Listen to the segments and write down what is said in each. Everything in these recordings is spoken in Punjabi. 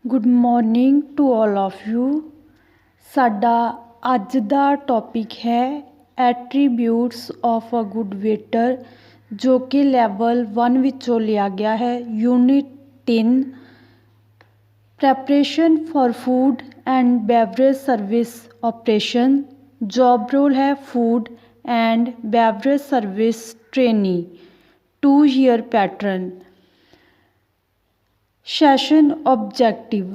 Good morning to all of you. ਸਾਡਾ ਅੱਜ ਦਾ ਟੌਪਿਕ ਹੈ attributes of a good waiter, ਜੋ ਕਿ ਲੈਵਲ 1 ਵਿੱਚੋਂ ਲਿਆ ਗਿਆ ਹੈ। Unit 3 preparation for food and beverage service operation. Job role ਹੈ food and beverage service trainee 2 year pattern. Session objective: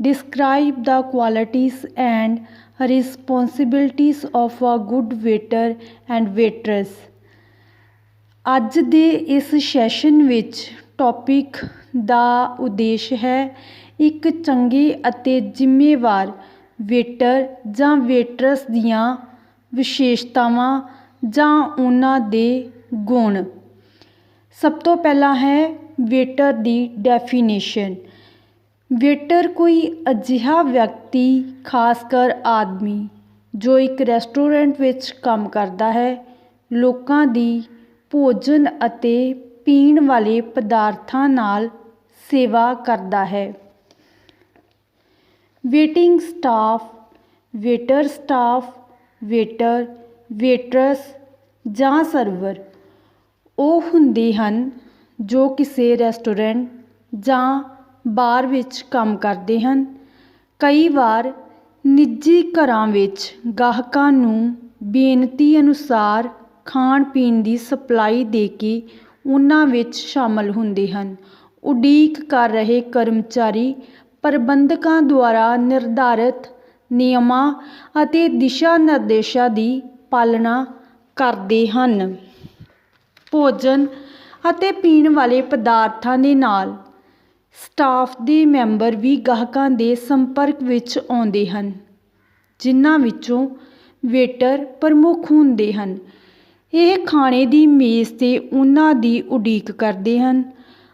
describe the qualities and responsibilities of a good waiter and waitress। ਅੱਜ ਦੇ ਇਸ ਸੈਸ਼ਨ ਵਿੱਚ ਟੌਪਿਕ ਦਾ ਉਦੇਸ਼ ਹੈ ਇੱਕ ਚੰਗੇ ਅਤੇ ਜ਼ਿੰਮੇਵਾਰ ਵੇਟਰ ਜਾਂ ਵੇਟਰਸ ਦੀਆਂ ਵਿਸ਼ੇਸ਼ਤਾਵਾਂ ਜਾਂ ਉਹਨਾਂ ਦੇ ਗੁਣ। ਸਭ ਤੋਂ ਪਹਿਲਾਂ ਹੈ ਵੇਟਰ ਦੀ ਡੈਫੀਨੇਸ਼ਨ। ਵੇਟਰ ਕੋਈ ਅਜਿਹਾ ਵਿਅਕਤੀ, ਖਾਸ ਕਰ ਆਦਮੀ, ਜੋ ਇੱਕ ਰੈਸਟੋਰੈਂਟ ਵਿੱਚ ਕੰਮ ਕਰਦਾ ਹੈ, ਲੋਕਾਂ ਦੀ ਭੋਜਨ ਅਤੇ ਪੀਣ ਵਾਲੇ ਪਦਾਰਥਾਂ ਨਾਲ ਸੇਵਾ ਕਰਦਾ ਹੈ। Waiting staff, waiter staff, waiter, waiters ਜਾਂ ਸਰਵਰ ਉਹ ਹੁੰਦੇ ਹਨ ਜੋ ਕਿਸੇ ਰੈਸਟੋਰੈਂਟ ਜਾਂ ਬਾਰ ਵਿੱਚ ਕੰਮ ਕਰਦੇ ਹਨ। ਕਈ ਵਾਰ ਨਿੱਜੀ ਘਰਾਂ ਵਿੱਚ ਗਾਹਕਾਂ ਨੂੰ ਬੇਨਤੀ ਅਨੁਸਾਰ ਖਾਣ ਪੀਣ ਦੀ ਸਪਲਾਈ ਦੇ ਕੇ ਉਹਨਾਂ ਵਿੱਚ ਸ਼ਾਮਲ ਹੁੰਦੇ ਹਨ। ਉਡੀਕ ਕਰ ਰਹੇ ਕਰਮਚਾਰੀ ਪ੍ਰਬੰਧਕਾਂ ਦੁਆਰਾ ਨਿਰਧਾਰਤ ਨਿਯਮਾਂ ਅਤੇ ਦਿਸ਼ਾ ਨਿਰਦੇਸ਼ਾਂ ਦੀ ਪਾਲਣਾ ਕਰਦੇ ਹਨ। ਭੋਜਨ ਅਤੇ ਪੀਣ ਵਾਲੇ ਪਦਾਰਥਾਂ ਦੇ ਨਾਲ ਸਟਾਫ ਦੇ ਮੈਂਬਰ ਵੀ ਗਾਹਕਾਂ ਦੇ ਸੰਪਰਕ ਵਿੱਚ ਆਉਂਦੇ ਹਨ, ਜਿਨ੍ਹਾਂ ਵਿੱਚੋਂ ਵੇਟਰ ਪ੍ਰਮੁੱਖ ਹੁੰਦੇ ਹਨ। ਇਹ ਖਾਣੇ ਦੀ ਮੇਜ਼ 'ਤੇ ਉਹਨਾਂ ਦੀ ਉਡੀਕ ਕਰਦੇ ਹਨ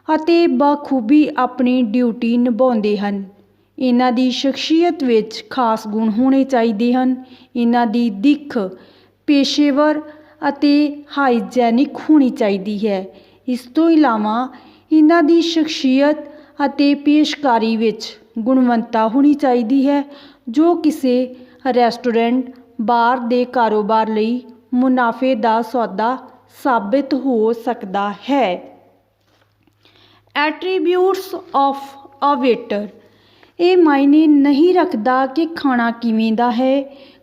ਅਤੇ ਬਾਖੂਬੀ ਆਪਣੀ ਡਿਊਟੀ ਨਿਭਾਉਂਦੇ ਹਨ। ਇਹਨਾਂ ਦੀ ਸ਼ਖਸੀਅਤ ਵਿੱਚ ਖਾਸ ਗੁਣ ਹੋਣੇ ਚਾਹੀਦੇ ਹਨ। ਇਹਨਾਂ ਦੀ ਦਿੱਖ ਪੇਸ਼ੇਵਰ ਅਤੇ ਹਾਈਜੈਨਿਕ ਹੋਣੀ ਚਾਹੀਦੀ ਹੈ। ਇਸ ਤੋਂ ਇਲਾਵਾ ਇਹਨਾਂ ਦੀ ਸ਼ਖਸੀਅਤ ਅਤੇ ਪੇਸ਼ਕਾਰੀ ਵਿੱਚ ਗੁਣਵੱਤਾ ਹੋਣੀ ਚਾਹੀਦੀ ਹੈ, ਜੋ ਕਿਸੇ ਰੈਸਟੋਰੈਂਟ ਬਾਰ ਦੇ ਕਾਰੋਬਾਰ ਲਈ ਮੁਨਾਫੇ ਦਾ ਸੌਦਾ ਸਾਬਿਤ ਹੋ ਸਕਦਾ ਹੈ। Attributes of a waiter. ਇਹ ਮਾਇਨੇ ਨਹੀਂ ਰੱਖਦਾ ਕਿ ਖਾਣਾ ਕਿਵੇਂ ਦਾ ਹੈ।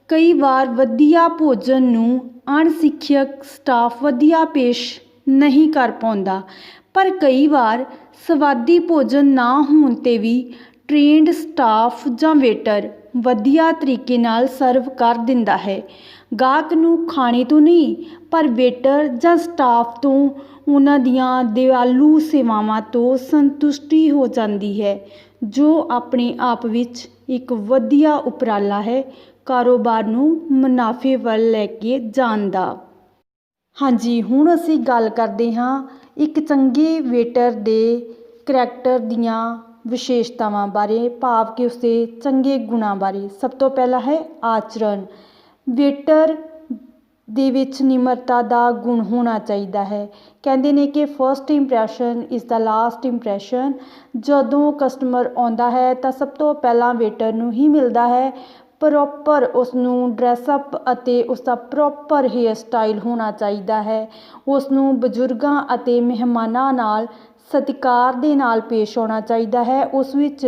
ਕਈ ਵਾਰ ਵਧੀਆ ਭੋਜਨ ਨੂੰ ਅਣਸਿੱਖਿਅਕ ਸਟਾਫ ਵਧੀਆ ਪੇਸ਼ ਨਹੀਂ ਕਰ ਪਾਉਂਦਾ, ਪਰ ਕਈ ਵਾਰ ਸਵਾਦੀ ਭੋਜਨ ਨਾ ਹੋਣ 'ਤੇ ਵੀ ਟ੍ਰੇਨਡ ਸਟਾਫ ਜਾਂ ਵੇਟਰ ਵਧੀਆ ਤਰੀਕੇ ਨਾਲ ਸਰਵ ਕਰ ਦਿੰਦਾ ਹੈ। ਗਾਹਕ ਨੂੰ ਖਾਣੇ ਤੋਂ ਨਹੀਂ, ਪਰ ਵੇਟਰ ਜਾਂ ਸਟਾਫ ਤੋਂ ਉਹਨਾਂ ਦੀਆਂ ਦਿਆਲੂ ਸੇਵਾਵਾਂ ਤੋਂ ਸੰਤੁਸ਼ਟੀ ਹੋ ਜਾਂਦੀ ਹੈ, ਜੋ ਆਪਣੇ ਆਪ ਵਿੱਚ ਇੱਕ ਵਧੀਆ ਉਪਰਾਲਾ ਹੈ ਕਾਰੋਬਾਰ ਨੂੰ ਮੁਨਾਫੇ ਵੱਲ ਲੈ ਕੇ ਜਾਣ ਦਾ। ਹਾਂਜੀ, ਹੁਣ ਅਸੀਂ ਗੱਲ ਕਰਦੇ ਹਾਂ ਇੱਕ ਚੰਗੇ ਵੇਟਰ ਦੇ ਕਰੈਕਟਰ ਦੀਆਂ ਵਿਸ਼ੇਸ਼ਤਾਵਾਂ ਬਾਰੇ, ਭਾਵ ਕਿ ਉਸਦੇ ਚੰਗੇ ਗੁਣਾਂ ਬਾਰੇ। ਸਭ ਤੋਂ ਪਹਿਲਾਂ ਹੈ ਆਚਰਣ। ਵੇਟਰ ਦੇ ਵਿੱਚ ਨਿਮਰਤਾ ਦਾ ਗੁਣ ਹੋਣਾ ਚਾਹੀਦਾ ਹੈ। ਕਹਿੰਦੇ ਨੇ ਕਿ first impression is the last impression. ਜਦੋਂ ਕਸਟਮਰ ਆਉਂਦਾ ਹੈ ਤਾਂ ਸਭ ਤੋਂ ਪਹਿਲਾਂ ਵੇਟਰ ਨੂੰ ਹੀ ਮਿਲਦਾ ਹੈ। ਪ੍ਰੋਪਰ ਉਸਨੂੰ ਡਰੈਸਅਪ ਅਤੇ ਉਸਦਾ ਪ੍ਰੋਪਰ ਹੇਅਰ ਸਟਾਈਲ ਹੋਣਾ ਚਾਹੀਦਾ ਹੈ। ਉਸਨੂੰ ਬਜ਼ੁਰਗਾਂ ਅਤੇ ਮਹਿਮਾਨਾਂ ਨਾਲ ਸਤਿਕਾਰ ਦੇ ਨਾਲ ਪੇਸ਼ ਆਉਣਾ ਚਾਹੀਦਾ ਹੈ। ਉਸ ਵਿੱਚ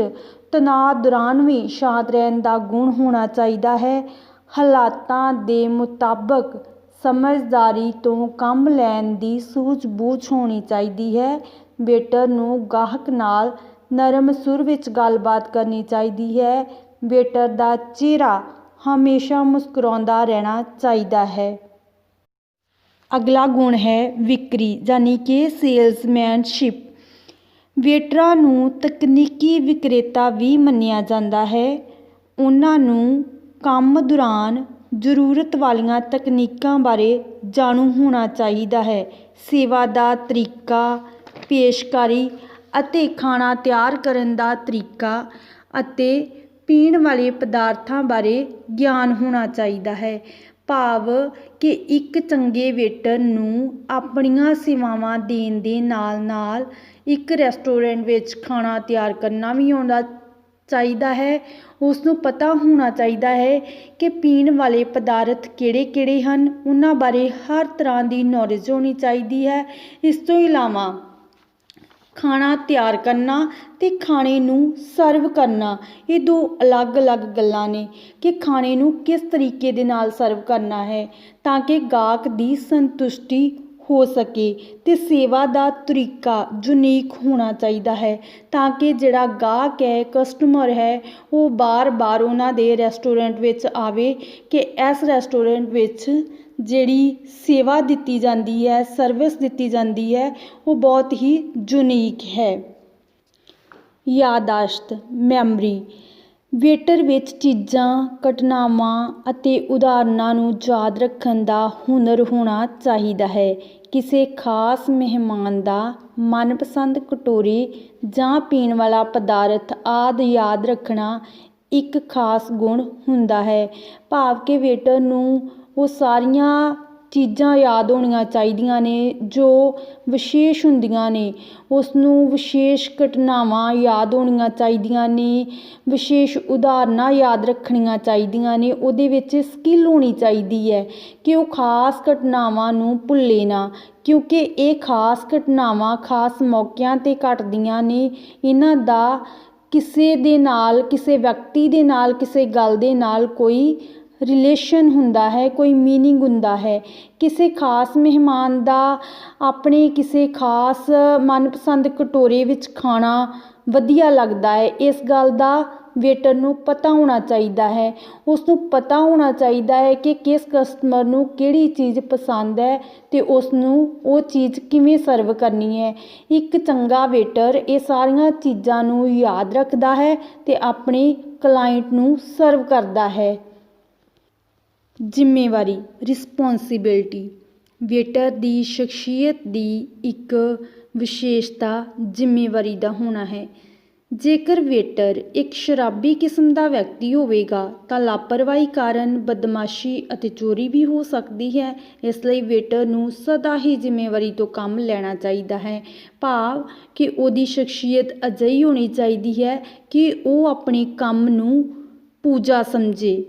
ਤਣਾਅ ਦੌਰਾਨ ਵੀ ਸ਼ਾਂਤ ਰਹਿਣ ਦਾ ਗੁਣ ਹੋਣਾ ਚਾਹੀਦਾ ਹੈ। ਹਾਲਾਤਾਂ ਦੇ ਮੁਤਾਬਕ ਸਮਝਦਾਰੀ ਤੋਂ ਕੰਮ ਲੈਣ ਦੀ ਸੂਝ-ਬੂਝ ਹੋਣੀ ਚਾਹੀਦੀ ਹੈ। ਵੇਟਰ ਨੂੰ ਗਾਹਕ ਨਾਲ ਨਰਮ ਸੁਰ ਵਿੱਚ ਗੱਲਬਾਤ ਕਰਨੀ ਚਾਹੀਦੀ ਹੈ। ਵੇਟਰ ਦਾ ਚਿਹਰਾ ਹਮੇਸ਼ਾ ਮੁਸਕਰਾਉਂਦਾ ਰਹਿਣਾ ਚਾਹੀਦਾ ਹੈ। ਅਗਲਾ ਗੁਣ ਹੈ ਵਿਕਰੀ, ਯਾਨੀ ਕਿ ਸੇਲਸਮੈਨਸ਼ਿਪ। ਵੇਟਰਾਂ ਨੂੰ ਤਕਨੀਕੀ ਵਿਕਰੇਤਾ ਵੀ ਮੰਨਿਆ ਜਾਂਦਾ ਹੈ। ਉਹਨਾਂ ਨੂੰ ਕੰਮ ਦੌਰਾਨ ਜ਼ਰੂਰਤ ਵਾਲੀਆਂ ਤਕਨੀਕਾਂ ਬਾਰੇ ਜਾਣੂ ਹੋਣਾ ਚਾਹੀਦਾ ਹੈ। ਸੇਵਾ ਦਾ ਤਰੀਕਾ, ਪੇਸ਼ਕਾਰੀ ਅਤੇ ਖਾਣਾ ਤਿਆਰ ਕਰਨ ਦਾ ਤਰੀਕਾ ਅਤੇ ਪੀਣ ਵਾਲੇ ਪਦਾਰਥਾਂ ਬਾਰੇ ਗਿਆਨ ਹੋਣਾ ਚਾਹੀਦਾ ਹੈ। ਭਾਵ ਕਿ ਇੱਕ ਚੰਗੇ ਵੇਟਰ ਨੂੰ ਆਪਣੀਆਂ ਸੇਵਾਵਾਂ ਦੇਣ ਦੇ ਨਾਲ ਨਾਲ ਇੱਕ ਰੈਸਟੋਰੈਂਟ ਵਿੱਚ ਖਾਣਾ ਤਿਆਰ ਕਰਨਾ ਵੀ ਆਉਣਾ ਚਾਹੀਦਾ ਹੈ। ਉਸ ਨੂੰ ਪਤਾ ਹੋਣਾ ਚਾਹੀਦਾ ਹੈ ਕਿ ਪੀਣ ਵਾਲੇ ਪਦਾਰਥ ਕਿਹੜੇ ਹਨ, ਉਹਨਾਂ ਬਾਰੇ ਹਰ ਤਰ੍ਹਾਂ ਦੀ ਨੌਲੇਜ ਹੋਣੀ ਚਾਹੀਦੀ ਹੈ। ਇਸ ਤੋਂ ਇਲਾਵਾ ਖਾਣਾ ਤਿਆਰ ਕਰਨਾ ਅਤੇ ਖਾਣੇ ਨੂੰ ਸਰਵ ਕਰਨਾ, ਇਹ ਦੋ ਅਲੱਗ-ਅਲੱਗ ਗੱਲਾਂ ਨੇ ਕਿ ਖਾਣੇ ਨੂੰ ਕਿਸ ਤਰੀਕੇ ਦੇ ਨਾਲ ਸਰਵ ਕਰਨਾ ਹੈ ਤਾਂ ਕਿ ਗਾਹਕ ਦੀ ਸੰਤੁਸ਼ਟੀ ਹੋ ਸਕੇ, ਅਤੇ ਸੇਵਾ ਦਾ ਤਰੀਕਾ ਯੂਨੀਕ ਹੋਣਾ ਚਾਹੀਦਾ ਹੈ ਤਾਂ ਕਿ ਜਿਹੜਾ ਗਾਹਕ ਹੈ, ਕਸਟਮਰ ਹੈ, ਉਹ ਬਾਰ-ਬਾਰ ਉਹਨਾਂ ਦੇ ਰੈਸਟੋਰੈਂਟ ਵਿੱਚ ਆਵੇ ਕਿ ਇਸ ਰੈਸਟੋਰੈਂਟ ਵਿੱਚ ਜਿਹੜੀ ਸੇਵਾ ਦਿੱਤੀ ਜਾਂਦੀ ਹੈ, ਸਰਵਿਸ ਦਿੱਤੀ ਜਾਂਦੀ ਹੈ, ਉਹ ਬਹੁਤ ਹੀ ਯੂਨੀਕ ਹੈ। ਯਾਦਾਸ਼ਤ ਮੈਮਰੀ, ਵੇਟਰ ਵਿੱਚ ਚੀਜ਼ਾਂ, ਘਟਨਾਵਾਂ ਅਤੇ ਉਦਾਹਰਨਾਂ ਨੂੰ ਯਾਦ ਰੱਖਣ ਦਾ ਹੁਨਰ ਹੋਣਾ ਚਾਹੀਦਾ ਹੈ। ਕਿਸੇ ਖਾਸ ਮਹਿਮਾਨ ਦਾ ਮਨਪਸੰਦ ਕਟੋਰੇ ਜਾਂ ਪੀਣ ਵਾਲਾ ਪਦਾਰਥ ਆਦਿ ਯਾਦ ਰੱਖਣਾ ਇੱਕ ਖਾਸ ਗੁਣ ਹੁੰਦਾ ਹੈ, ਭਾਵ ਕਿ ਵੇਟਰ ਨੂੰ ਉਹ ਸਾਰੀਆਂ ਚੀਜ਼ਾਂ ਯਾਦ ਹੋਣੀਆਂ ਚਾਹੀਦੀਆਂ ਨੇ ਜੋ ਵਿਸ਼ੇਸ਼ ਹੁੰਦੀਆਂ ਨੇ, ਉਸ ਨੂੰ ਵਿਸ਼ੇਸ਼ ਘਟਨਾਵਾਂ ਯਾਦ ਹੋਣੀਆਂ ਚਾਹੀਦੀਆਂ ਨੇ, ਵਿਸ਼ੇਸ਼ ਉਦਾਹਰਨਾਂ ਯਾਦ ਰੱਖਣੀਆਂ ਚਾਹੀਦੀਆਂ ਨੇ। ਉਹਦੇ ਵਿੱਚ ਸਕਿੱਲ ਹੋਣੀ ਚਾਹੀਦੀ ਹੈ ਕਿ ਉਹ ਖਾਸ ਘਟਨਾਵਾਂ ਨੂੰ ਭੁੱਲੇ ਨਾ, ਕਿਉਂਕਿ ਇਹ ਖਾਸ ਘਟਨਾਵਾਂ ਖਾਸ ਮੌਕਿਆਂ 'ਤੇ ਘਟਦੀਆਂ ਨੇ। ਇਹਨਾਂ ਦਾ ਕਿਸੇ ਦੇ ਨਾਲ, ਕਿਸੇ ਵਿਅਕਤੀ ਦੇ ਨਾਲ, ਕਿਸੇ ਗੱਲ ਦੇ ਨਾਲ ਕੋਈ ਰਿਲੇਸ਼ਨ ਹੁੰਦਾ ਹੈ, ਕੋਈ ਮੀਨਿੰਗ ਹੁੰਦਾ ਹੈ। ਕਿਸੇ ਖਾਸ ਮਹਿਮਾਨ ਦਾ ਆਪਣੇ ਕਿਸੇ ਖਾਸ ਮਨਪਸੰਦ ਕਟੋਰੇ ਵਿੱਚ ਖਾਣਾ ਵਧੀਆ ਲੱਗਦਾ ਹੈ, ਇਸ ਗੱਲ ਦਾ ਵੇਟਰ ਨੂੰ ਪਤਾ ਹੋਣਾ ਚਾਹੀਦਾ ਹੈ। ਉਸ ਨੂੰ ਪਤਾ ਹੋਣਾ ਚਾਹੀਦਾ ਹੈ ਕਿ ਕਿਸ ਕਸਟਮਰ ਨੂੰ ਕਿਹੜੀ ਚੀਜ਼ ਪਸੰਦ ਹੈ ਅਤੇ ਉਸ ਨੂੰ ਉਹ ਚੀਜ਼ ਕਿਵੇਂ ਸਰਵ ਕਰਨੀ ਹੈ। ਇੱਕ ਚੰਗਾ ਵੇਟਰ ਇਹ ਸਾਰੀਆਂ ਚੀਜ਼ਾਂ ਨੂੰ ਯਾਦ ਰੱਖਦਾ ਹੈ ਅਤੇ ਆਪਣੇ ਕਲਾਇੰਟ ਨੂੰ ਸਰਵ ਕਰਦਾ ਹੈ। ਜ਼ਿੰਮੇਵਾਰੀ ਰਿਸਪੌਂਸੀਬਿਲਟੀ, ਵੇਟਰ ਦੀ ਸ਼ਖਸੀਅਤ ਦੀ ਇੱਕ ਵਿਸ਼ੇਸ਼ਤਾ ਜ਼ਿੰਮੇਵਾਰੀ ਦਾ ਹੋਣਾ ਹੈ। ਜੇਕਰ ਵੇਟਰ ਇੱਕ ਸ਼ਰਾਬੀ ਕਿਸਮ ਦਾ ਵਿਅਕਤੀ ਹੋਵੇਗਾ ਤਾਂ ਲਾਪਰਵਾਹੀ ਕਾਰਨ ਬਦਮਾਸ਼ੀ ਅਤੇ ਚੋਰੀ ਵੀ ਹੋ ਸਕਦੀ ਹੈ। ਇਸ ਲਈ ਵੇਟਰ ਨੂੰ ਸਦਾ ਹੀ ਜ਼ਿੰਮੇਵਾਰੀ ਤੋਂ ਕੰਮ ਲੈਣਾ ਚਾਹੀਦਾ ਹੈ, ਭਾਵ ਕਿ ਉਹਦੀ ਸ਼ਖਸੀਅਤ ਅਜਿਹੀ ਹੋਣੀ ਚਾਹੀਦੀ ਹੈ ਕਿ ਉਹ ਆਪਣੇ ਕੰਮ ਨੂੰ ਪੂਜਾ ਸਮਝੇ,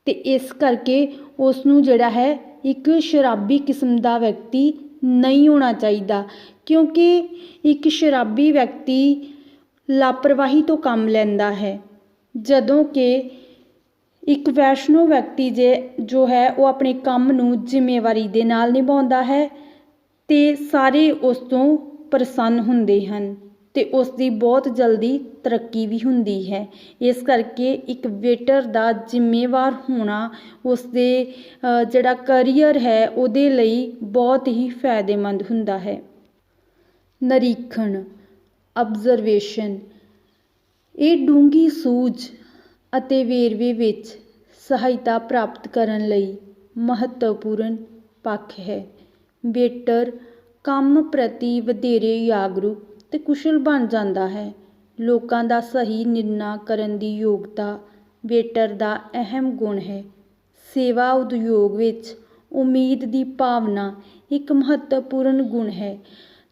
ਅਤੇ ਇਸ ਕਰਕੇ ਉਸ ਨੂੰ ਜਿਹੜਾ ਹੈ ਇੱਕ ਸ਼ਰਾਬੀ ਕਿਸਮ ਦਾ ਵਿਅਕਤੀ ਨਹੀਂ ਹੋਣਾ ਚਾਹੀਦਾ, ਕਿਉਂਕਿ ਇੱਕ ਸ਼ਰਾਬੀ ਵਿਅਕਤੀ ਲਾਪਰਵਾਹੀ ਤੋਂ ਕੰਮ ਲੈਂਦਾ ਹੈ, ਜਦੋਂ ਕਿ ਇੱਕ ਵੈਸ਼ਨੋ ਵਿਅਕਤੀ ਜੋ ਹੈ ਉਹ ਆਪਣੇ ਕੰਮ ਨੂੰ ਜ਼ਿੰਮੇਵਾਰੀ ਦੇ ਨਾਲ ਨਿਭਾਉਂਦਾ ਹੈ ਅਤੇ ਸਾਰੇ ਉਸ ਤੋਂ ਪ੍ਰਸੰਨ ਹੁੰਦੇ ਹਨ ਅਤੇ ਉਸ ਦੀ ਬਹੁਤ ਜਲਦੀ ਤਰੱਕੀ ਵੀ ਹੁੰਦੀ ਹੈ। ਇਸ ਕਰਕੇ ਇੱਕ ਵੇਟਰ ਦਾ ਜ਼ਿੰਮੇਵਾਰ ਹੋਣਾ ਉਸ ਦੇ ਜਿਹੜਾ ਕਰੀਅਰ ਹੈ ਉਹਦੇ ਲਈ ਬਹੁਤ ਹੀ ਫਾਇਦੇਮੰਦ ਹੁੰਦਾ ਹੈ। ਨਿਰੀਖਣ ਅਬਜ਼ਰਵੇਸ਼ਨ, ਇਹ ਡੂੰਘੀ ਸੂਝ ਅਤੇ ਵੇਰਵੇ ਵਿੱਚ ਸਹਾਇਤਾ ਪ੍ਰਾਪਤ ਕਰਨ ਲਈ ਮਹੱਤਵਪੂਰਨ ਪੱਖ ਹੈ। ਵੇਟਰ ਕੰਮ ਪ੍ਰਤੀ ਵਧੇਰੇ ਜਾਗਰੂਕ ਅਤੇ ਕੁਸ਼ਲ ਬਣ ਜਾਂਦਾ ਹੈ। ਲੋਕਾਂ ਦਾ ਸਹੀ ਨਿਰਣਾ ਕਰਨ ਦੀ ਯੋਗਤਾ ਵੇਟਰ ਦਾ ਅਹਿਮ ਗੁਣ ਹੈ। ਸੇਵਾ ਉਦਯੋਗ ਵਿੱਚ ਉਮੀਦ ਦੀ ਭਾਵਨਾ ਇੱਕ ਮਹੱਤਵਪੂਰਨ ਗੁਣ ਹੈ।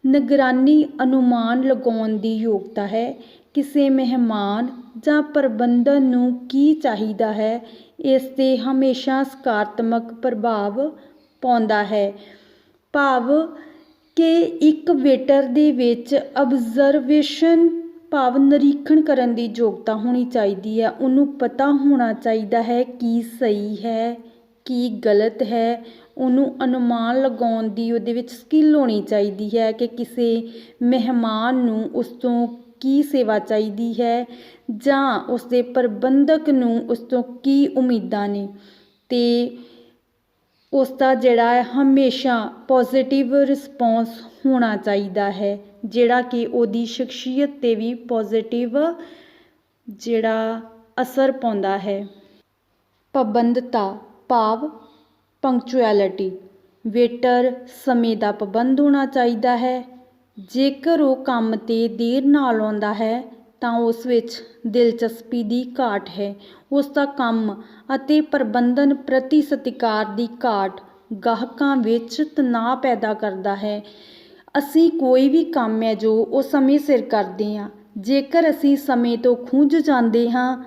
ਨਿਗਰਾਨੀ ਅਨੁਮਾਨ ਲਗਾਉਣ ਦੀ ਯੋਗਤਾ ਹੈ। ਕਿਸੇ ਮਹਿਮਾਨ ਜਾਂ ਪ੍ਰਬੰਧਨ ਨੂੰ ਕੀ ਚਾਹੀਦਾ ਹੈ, ਇਸ 'ਤੇ ਹਮੇਸ਼ਾ ਸਕਾਰਾਤਮਕ ਪ੍ਰਭਾਵ ਪਾਉਂਦਾ ਹੈ, ਭਾਵ ਕਿ ਇੱਕ ਵੇਟਰ ਦੇ ਵਿੱਚ ਅਬਜ਼ਰਵੇਸ਼ਨ ਭਾਵ ਨਿਰੀਖਣ ਕਰਨ ਦੀ ਯੋਗਤਾ ਹੋਣੀ ਚਾਹੀਦੀ ਹੈ। ਉਹਨੂੰ ਪਤਾ ਹੋਣਾ ਚਾਹੀਦਾ ਹੈ ਕੀ ਸਹੀ ਹੈ, ਕੀ ਗਲਤ ਹੈ। ਉਹਨੂੰ ਅਨੁਮਾਨ ਲਗਾਉਣ ਦੀ ਉਹਦੇ ਵਿੱਚ ਸਕਿੱਲ ਹੋਣੀ ਚਾਹੀਦੀ ਹੈ ਕਿ ਕਿਸੇ ਮਹਿਮਾਨ ਨੂੰ ਉਸ ਤੋਂ ਕੀ ਸੇਵਾ ਚਾਹੀਦੀ ਹੈ ਜਾਂ ਉਸਦੇ ਪ੍ਰਬੰਧਕ ਨੂੰ ਉਸ ਤੋਂ ਕੀ ਉਮੀਦਾਂ ਨੇ, ਅਤੇ ਉਸ ਦਾ ਜਿਹੜਾ ਹੈ ਹਮੇਸ਼ਾ ਪੋਜ਼ੀਟਿਵ ਰਿਸਪੌਂਸ ਹੋਣਾ ਚਾਹੀਦਾ ਹੈ, ਜਿਹੜਾ ਕਿ ਉਹਦੀ ਸ਼ਖਸੀਅਤ 'ਤੇ ਵੀ ਪੋਜ਼ੀਟਿਵ ਜਿਹੜਾ ਅਸਰ ਪਾਉਂਦਾ ਹੈ। ਪਾਬੰਦਤਾ ਭਾਵ ਪੰਕਚੁਐਲਿਟੀ, ਵੇਟਰ ਸਮੇਂ ਦਾ ਪਾਬੰਦ ਹੋਣਾ ਚਾਹੀਦਾ ਹੈ। ਜੇਕਰ ਉਹ ਕੰਮ 'ਤੇ ਦੇਰ ਨਾਲ ਆਉਂਦਾ ਹੈ ਤਾਂ ਉਸ ਵਿੱਚ ਦਿਲਚਸਪੀ ਦੀ ਘਾਟ ਹੈ। ਉਸ ਦਾ ਕੰਮ ਅਤੇ ਪ੍ਰਬੰਧਨ ਪ੍ਰਤੀ ਸਤਿਕਾਰ ਦੀ ਘਾਟ ਗਾਹਕਾਂ ਵਿੱਚ ਤਣਾਅ ਪੈਦਾ ਕਰਦਾ ਹੈ। ਅਸੀਂ ਕੋਈ ਵੀ ਕੰਮ ਹੈ ਜੋ ਉਹ ਸਮੇਂ ਸਿਰ ਕਰਦੇ ਹਾਂ ਜੇਕਰ ਅਸੀਂ ਸਮੇਂ ਤੋਂ ਖੁੰਝ ਜਾਂਦੇ ਹਾਂ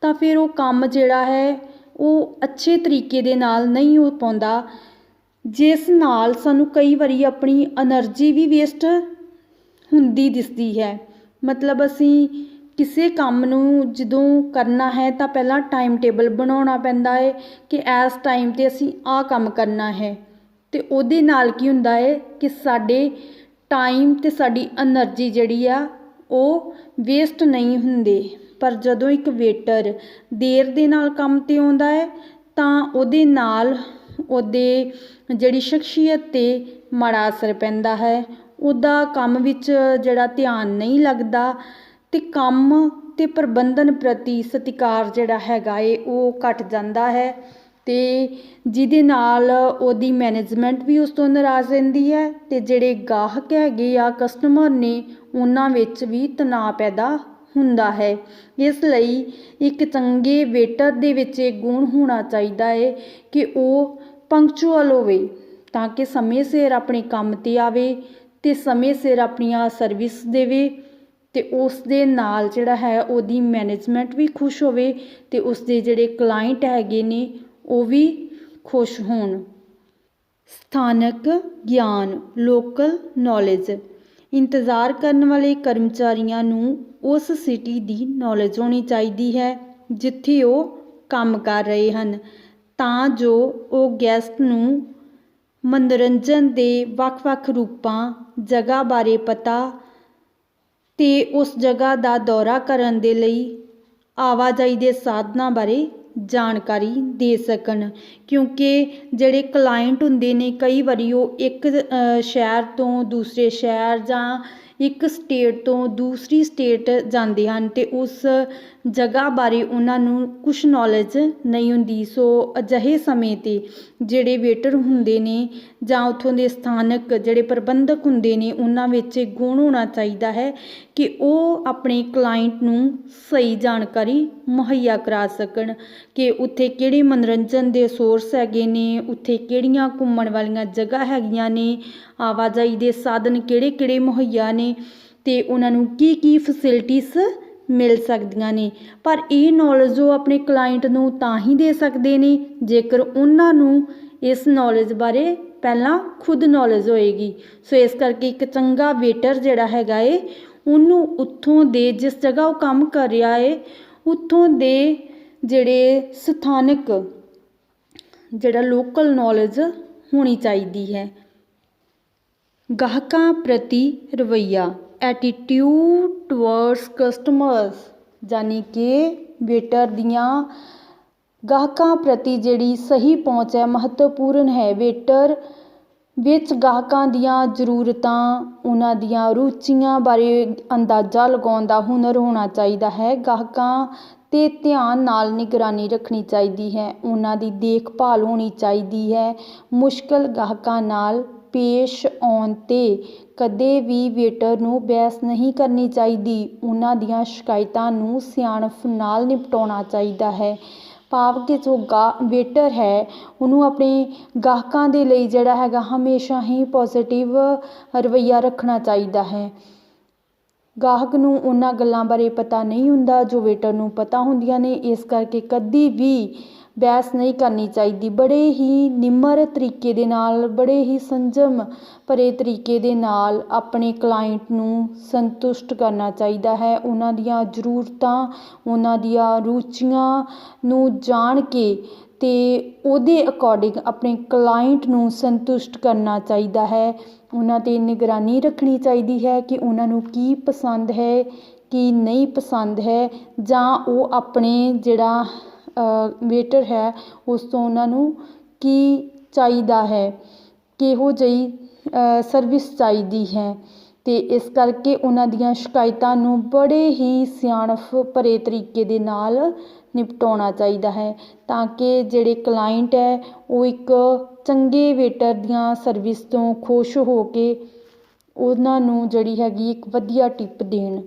ਤਾਂ ਫਿਰ ਉਹ ਕੰਮ ਜਿਹੜਾ ਹੈ ਉਹ ਅੱਛੇ ਤਰੀਕੇ ਦੇ ਨਾਲ ਨਹੀਂ ਹੋ ਪਾਉਂਦਾ, ਜਿਸ ਨਾਲ ਸਾਨੂੰ ਕਈ ਵਾਰੀ ਆਪਣੀ ਐਨਰਜੀ ਵੀ ਵੇਸਟ ਹੁੰਦੀ ਦਿਸਦੀ ਹੈ। ਮਤਲਬ ਅਸੀਂ ਕਿਸੇ ਕੰਮ ਨੂੰ ਜਦੋਂ ਕਰਨਾ ਹੈ ਤਾਂ ਪਹਿਲਾਂ ਟਾਈਮ ਟੇਬਲ ਬਣਾਉਣਾ ਪੈਂਦਾ ਹੈ ਕਿ ਇਸ ਟਾਈਮ 'ਤੇ ਅਸੀਂ ਆਹ ਕੰਮ ਕਰਨਾ ਹੈ, ਅਤੇ ਉਹਦੇ ਨਾਲ ਕੀ ਹੁੰਦਾ ਹੈ ਕਿ ਸਾਡੇ ਟਾਈਮ ਅਤੇ ਸਾਡੀ ਐਨਰਜੀ ਜਿਹੜੀ ਆ ਉਹ ਵੇਸਟ ਨਹੀਂ ਹੁੰਦੇ। ਪਰ ਜਦੋਂ ਇੱਕ ਵੇਟਰ ਦੇਰ ਦੇ ਨਾਲ ਕੰਮ 'ਤੇ ਆਉਂਦਾ ਹੈ ਤਾਂ ਉਹਦੇ ਨਾਲ ਉਹਦੇ ਜਿਹੜੀ ਸ਼ਖਸੀਅਤ 'ਤੇ ਮਾੜਾ ਅਸਰ ਪੈਂਦਾ ਹੈ, ਉਹਦਾ ਕੰਮ ਵਿੱਚ ਜਿਹੜਾ ਧਿਆਨ ਨਹੀਂ ਲੱਗਦਾ ਅਤੇ ਕੰਮ ਅਤੇ ਪ੍ਰਬੰਧਨ ਪ੍ਰਤੀ ਸਤਿਕਾਰ ਜਿਹੜਾ ਹੈਗਾ ਏ ਉਹ ਘੱਟ ਜਾਂਦਾ ਹੈ, ਅਤੇ ਜਿਹਦੇ ਨਾਲ ਉਹਦੀ ਮੈਨੇਜਮੈਂਟ ਵੀ ਉਸ ਤੋਂ ਨਾਰਾਜ਼ ਰਹਿੰਦੀ ਹੈ, ਅਤੇ ਜਿਹੜੇ ਗਾਹਕ ਹੈਗੇ ਆ ਕਸਟਮਰ ਨੇ ਉਹਨਾਂ ਵਿੱਚ ਵੀ ਤਣਾਅ ਪੈਦਾ ਹੁੰਦਾ ਹੈ। ਇਸ ਲਈ ਇੱਕ ਚੰਗੇ ਵੇਟਰ ਦੇ ਵਿੱਚ ਇਹ ਗੁਣ ਹੋਣਾ ਚਾਹੀਦਾ ਹੈ ਕਿ ਉਹ ਪੰਕਚੁਅਲ ਹੋਵੇ, ਤਾਂ ਕਿ ਸਮੇਂ ਸਿਰ ਆਪਣੇ ਕੰਮ 'ਤੇ ਆਵੇ ਅਤੇ ਸਮੇਂ ਸਿਰ ਆਪਣੀਆਂ ਸਰਵਿਸ ਦੇਵੇ, ਅਤੇ ਉਸ ਦੇ ਨਾਲ ਜਿਹੜਾ ਹੈ ਉਹਦੀ ਮੈਨੇਜਮੈਂਟ ਵੀ ਖੁਸ਼ ਹੋਵੇ ਅਤੇ ਉਸਦੇ ਜਿਹੜੇ ਕਲਾਇੰਟ ਹੈਗੇ ਨੇ ਉਹ ਵੀ ਖੁਸ਼ ਹੋਣ। ਸਥਾਨਕ ਗਿਆਨ, ਲੋਕਲ ਨੌਲੇਜ। ਇੰਤਜ਼ਾਰ ਕਰਨ ਵਾਲੇ ਕਰਮਚਾਰੀਆਂ ਨੂੰ ਉਸ ਸਿਟੀ ਦੀ ਨੌਲੇਜ ਹੋਣੀ ਚਾਹੀਦੀ ਹੈ ਜਿੱਥੇ ਉਹ ਕੰਮ ਕਰ ਰਹੇ ਹਨ, ਤਾਂ ਜੋ ਉਹ ਗੈਸਟ ਨੂੰ ਮਨੋਰੰਜਨ ਦੇ ਵੱਖ-ਵੱਖ ਰੂਪਾਂ, ਜਗ੍ਹਾ ਬਾਰੇ ਪਤਾ ਅਤੇ ਉਸ ਜਗ੍ਹਾ ਦਾ ਦੌਰਾ ਕਰਨ ਦੇ ਲਈ ਆਵਾਜਾਈ ਦੇ ਸਾਧਨਾਂ ਬਾਰੇ ਜਾਣਕਾਰੀ ਦੇ ਸਕਣ, ਕਿਉਂਕਿ ਜਿਹੜੇ ਕਲਾਇੰਟ ਹੁੰਦੇ ਨੇ ਕਈ ਵਾਰੀ ਉਹ ਇੱਕ ਸ਼ਹਿਰ ਤੋਂ ਦੂਸਰੇ ਸ਼ਹਿਰ ਜਾਂ ਇੱਕ ਸਟੇਟ ਤੋਂ ਦੂਸਰੀ ਸਟੇਟ ਜਾਂਦੇ ਹਨ ਅਤੇ ਉਸ ਜਗ੍ਹਾ ਬਾਰੇ ਉਹਨਾਂ ਨੂੰ ਕੁਛ ਨੌਲੇਜ ਨਹੀਂ ਹੁੰਦੀ। ਸੋ ਅਜਿਹੇ ਸਮੇਂ 'ਤੇ ਜਿਹੜੇ ਵੇਟਰ ਹੁੰਦੇ ਨੇ ਜਾਂ ਉੱਥੋਂ ਦੇ ਸਥਾਨਕ ਜਿਹੜੇ ਪ੍ਰਬੰਧਕ ਹੁੰਦੇ ਨੇ ਉਹਨਾਂ ਵਿੱਚ ਇਹ ਗੁਣ ਹੋਣਾ ਚਾਹੀਦਾ ਹੈ ਕਿ ਉਹ ਆਪਣੇ ਕਲਾਇੰਟ ਨੂੰ ਸਹੀ ਜਾਣਕਾਰੀ ਮੁਹੱਈਆ ਕਰਾ ਸਕਣ ਕਿ ਉੱਥੇ ਕਿਹੜੇ ਮਨੋਰੰਜਨ ਦੇ ਸੋਰਸ ਹੈਗੇ ਨੇ, ਉੱਥੇ ਕਿਹੜੀਆਂ ਘੁੰਮਣ ਵਾਲੀਆਂ ਜਗ੍ਹਾ ਹੈਗੀਆਂ ਨੇ, ਆਵਾਜਾਈ ਦੇ ਸਾਧਨ ਕਿਹੜੇ ਮੁਹੱਈਆ ਨੇ ਅਤੇ ਉਹਨਾਂ ਨੂੰ ਕੀ ਕੀ ਫੈਸਿਲਿਟੀਜ਼ ਮਿਲ ਸਕਦੀਆਂ ਨੇ। ਪਰ ਇਹ ਨੌਲੇਜ ਉਹ ਆਪਣੇ ਕਲਾਇੰਟ ਨੂੰ ਤਾਂ ਹੀ ਦੇ ਸਕਦੇ ਨੇ ਜੇਕਰ ਉਹਨਾਂ ਨੂੰ ਇਸ ਨੌਲੇਜ ਬਾਰੇ ਪਹਿਲਾਂ ਖੁਦ ਨੌਲੇਜ ਹੋਏਗੀ। ਸੋ ਇਸ ਕਰਕੇ ਇੱਕ ਚੰਗਾ ਵੇਟਰ ਜਿਹੜਾ ਹੈਗਾ ਏ ਉਹਨੂੰ ਉੱਥੋਂ ਦੇ ਜਿਸ ਜਗ੍ਹਾ ਉਹ ਕੰਮ ਕਰ ਰਿਹਾ ਏ ਉੱਥੋਂ ਦੇ ਜਿਹੜੇ ਸਥਾਨਕ ਜਿਹੜਾ ਲੋਕਲ ਨੌਲੇਜ ਹੋਣੀ ਚਾਹੀਦੀ ਹੈ। ਗਾਹਕਾਂ ਪ੍ਰਤੀ ਰਵੱਈਆ, ਐਟੀਟਿਊਡ ਟੁਵਰਡਸ ਕਸਟਮਰਸ, ਯਾਨੀ ਕਿ ਵੇਟਰ ਦੀਆਂ ਗਾਹਕਾਂ ਪ੍ਰਤੀ ਜਿਹੜੀ ਸਹੀ ਪਹੁੰਚ ਹੈ ਮਹੱਤਵਪੂਰਨ ਹੈ। ਵੇਟਰ ਵਿੱਚ ਗਾਹਕਾਂ ਦੀਆਂ ਜ਼ਰੂਰਤਾਂ, ਉਹਨਾਂ ਦੀਆਂ ਰੁਚੀਆਂ ਬਾਰੇ ਅੰਦਾਜ਼ਾ ਲਗਾਉਣ ਦਾ ਹੁਨਰ ਹੋਣਾ ਚਾਹੀਦਾ ਹੈ। ਗਾਹਕਾਂ 'ਤੇ ਧਿਆਨ ਨਾਲ ਨਿਗਰਾਨੀ ਰੱਖਣੀ ਚਾਹੀਦੀ ਹੈ, ਉਹਨਾਂ ਦੀ ਦੇਖਭਾਲ ਹੋਣੀ ਚਾਹੀਦੀ ਹੈ। ਮੁਸ਼ਕਲ ਗਾਹਕਾਂ ਨਾਲ ਪੇਸ਼ ਆਉਣ 'ਤੇ ਕਦੇ ਵੀ ਵੇਟਰ ਨੂੰ ਬਹਿਸ ਨਹੀਂ ਕਰਨੀ ਚਾਹੀਦੀ, ਉਹਨਾਂ ਦੀਆਂ ਸ਼ਿਕਾਇਤਾਂ ਨੂੰ ਸਿਆਣਪ ਨਾਲ ਨਿਪਟਾਉਣਾ ਚਾਹੀਦਾ ਹੈ। ਭਾਵ ਕਿ ਜੋ ਵੇਟਰ ਹੈ ਉਹਨੂੰ ਆਪਣੇ ਗਾਹਕਾਂ ਦੇ ਲਈ ਜਿਹੜਾ ਹੈਗਾ ਹਮੇਸ਼ਾ ਹੀ ਪੋਜ਼ੀਟਿਵ ਰਵੱਈਆ ਰੱਖਣਾ ਚਾਹੀਦਾ ਹੈ। ਗਾਹਕ ਨੂੰ ਉਹਨਾਂ ਗੱਲਾਂ ਬਾਰੇ ਪਤਾ ਨਹੀਂ ਹੁੰਦਾ ਜੋ ਵੇਟਰ ਨੂੰ ਪਤਾ ਹੁੰਦੀਆਂ ਨੇ, ਇਸ ਕਰਕੇ ਕਦੀ ਵੀ ਬਹਿਸ ਨਹੀਂ ਕਰਨੀ ਚਾਹੀਦੀ। ਬੜੇ ਹੀ ਨਿਮਰ ਤਰੀਕੇ ਦੇ ਨਾਲ, ਬੜੇ ਹੀ ਸੰਜਮ ਭਰੇ ਤਰੀਕੇ ਦੇ ਨਾਲ ਆਪਣੇ ਕਲਾਇੰਟ ਨੂੰ ਸੰਤੁਸ਼ਟ ਕਰਨਾ ਚਾਹੀਦਾ ਹੈ। ਉਹਨਾਂ ਦੀਆਂ ਜ਼ਰੂਰਤਾਂ, ਉਹਨਾਂ ਦੀਆਂ ਰੁਚੀਆਂ ਨੂੰ ਜਾਣ ਕੇ ਅਤੇ ਉਹਦੇ ਅਕੋਰਡਿੰਗ ਆਪਣੇ ਕਲਾਇੰਟ ਨੂੰ ਸੰਤੁਸ਼ਟ ਕਰਨਾ ਚਾਹੀਦਾ ਹੈ। ਉਹਨਾਂ 'ਤੇ ਨਿਗਰਾਨੀ ਰੱਖਣੀ ਚਾਹੀਦੀ ਹੈ ਕਿ ਉਹਨਾਂ ਨੂੰ ਕੀ ਪਸੰਦ ਹੈ, ਕੀ ਨਹੀਂ ਪਸੰਦ ਹੈ, ਜਾਂ ਉਹ ਆਪਣੇ ਜਿਹੜਾ ਵੇਟਰ ਹੈ ਉਸ ਤੋਂ ਉਹਨਾਂ ਨੂੰ ਕੀ ਚਾਹੀਦਾ ਹੈ, ਕਿਹੋ ਜਿਹੀ ਸਰਵਿਸ ਚਾਹੀਦੀ ਹੈ, ਅਤੇ ਇਸ ਕਰਕੇ ਉਹਨਾਂ ਦੀਆਂ ਸ਼ਿਕਾਇਤਾਂ ਨੂੰ ਬੜੇ ਹੀ ਸਿਆਣਪ ਭਰੇ ਤਰੀਕੇ ਦੇ ਨਾਲ ਨਿਪਟਾਉਣਾ ਚਾਹੀਦਾ ਹੈ, ਤਾਂ ਕਿ ਜਿਹੜੇ ਕਲਾਇੰਟ ਹੈ ਉਹ ਇੱਕ ਚੰਗੇ ਵੇਟਰ ਦੀਆਂ ਸਰਵਿਸ ਤੋਂ ਖੁਸ਼ ਹੋ ਕੇ ਉਹਨਾਂ ਨੂੰ ਜਿਹੜੀ ਹੈਗੀ ਇੱਕ ਵਧੀਆ ਟਿਪ ਦੇਣ।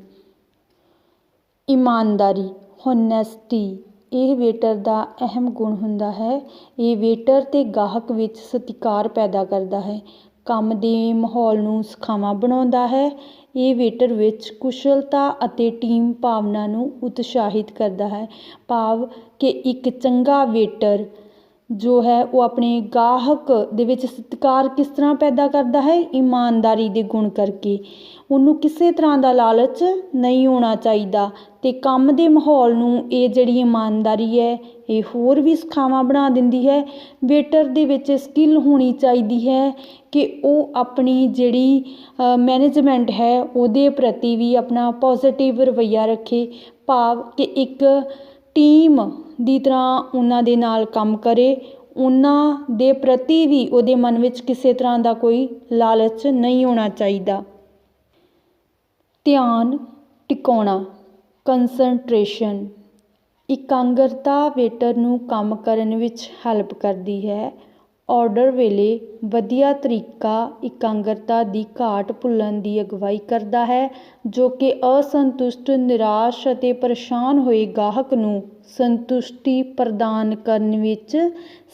ਇਮਾਨਦਾਰੀ, ਹੋਨੈਸਟੀ, ਇਹ ਵੇਟਰ ਦਾ ਅਹਿਮ ਗੁਣ ਹੁੰਦਾ ਹੈ। ਇਹ ਵੇਟਰ ਅਤੇ ਗਾਹਕ ਵਿੱਚ ਸਤਿਕਾਰ ਪੈਦਾ ਕਰਦਾ ਹੈ। ਕੰਮ ਦੇ ਮਾਹੌਲ ਨੂੰ ਸੁਖਾਵਾਂ ਬਣਾਉਂਦਾ ਹੈ। ਇਹ ਵੇਟਰ ਵਿੱਚ ਕੁਸ਼ਲਤਾ ਅਤੇ ਟੀਮ ਭਾਵਨਾ ਨੂੰ ਉਤਸ਼ਾਹਿਤ ਕਰਦਾ ਹੈ। ਭਾਵ ਕਿ ਇੱਕ ਚੰਗਾ ਵੇਟਰ ਜੋ ਹੈ ਉਹ ਆਪਣੇ ਗਾਹਕ ਦੇ ਵਿੱਚ ਸਤਿਕਾਰ ਕਿਸ ਤਰ੍ਹਾਂ ਪੈਦਾ ਕਰਦਾ ਹੈ? ਇਮਾਨਦਾਰੀ ਦੇ ਗੁਣ ਕਰਕੇ। ਉਹਨੂੰ ਕਿਸੇ ਤਰ੍ਹਾਂ ਦਾ ਲਾਲਚ ਨਹੀਂ ਹੋਣਾ ਚਾਹੀਦਾ ਅਤੇ ਕੰਮ ਦੇ ਮਾਹੌਲ ਨੂੰ ਇਹ ਜਿਹੜੀ ਇਮਾਨਦਾਰੀ ਹੈ ਇਹ ਹੋਰ ਵੀ ਸੁਖਾਵਾਂ ਬਣਾ ਦਿੰਦੀ ਹੈ। ਵੇਟਰ ਦੇ ਵਿੱਚ ਸਕਿੱਲ ਹੋਣੀ ਚਾਹੀਦੀ ਹੈ ਕਿ ਉਹ ਆਪਣੀ ਜਿਹੜੀ ਮੈਨੇਜਮੈਂਟ ਹੈ ਉਹਦੇ ਪ੍ਰਤੀ ਵੀ ਆਪਣਾ ਪੋਜ਼ੀਟਿਵ ਰਵੱਈਆ ਰੱਖੇ। ਭਾਵ ਕਿ ਇੱਕ ਟੀਮ ਦੀ ਤਰ੍ਹਾਂ ਉਹਨਾਂ ਦੇ ਨਾਲ ਕੰਮ ਕਰੇ। ਉਹਨਾਂ ਦੇ ਪ੍ਰਤੀ ਵੀ ਉਹਦੇ ਮਨ ਵਿੱਚ ਕਿਸੇ ਤਰ੍ਹਾਂ ਦਾ ਕੋਈ ਲਾਲਚ ਨਹੀਂ ਹੋਣਾ ਚਾਹੀਦਾ। ਧਿਆਨ ਟਿਕਾਉਣਾ, ਕੰਸੰਟਰੇਸ਼ਨ। ਇਕਾਗਰਤਾ ਵੇਟਰ ਨੂੰ ਕੰਮ ਕਰਨ ਵਿੱਚ ਹੈਲਪ ਕਰਦੀ ਹੈ। ਆਰਡਰ ਵੇਲੇ ਵਧੀਆ ਤਰੀਕਾ ਇਕਾਗਰਤਾ ਦੀ ਘਾਟ ਭੁੱਲਣ ਦੀ ਅਗਵਾਈ ਕਰਦਾ ਹੈ, ਜੋ ਕਿ ਅਸੰਤੁਸ਼ਟ, ਨਿਰਾਸ਼ ਅਤੇ ਪਰੇਸ਼ਾਨ ਹੋਏ ਗਾਹਕ ਨੂੰ ਸੰਤੁਸ਼ਟੀ ਪ੍ਰਦਾਨ ਕਰਨ ਵਿੱਚ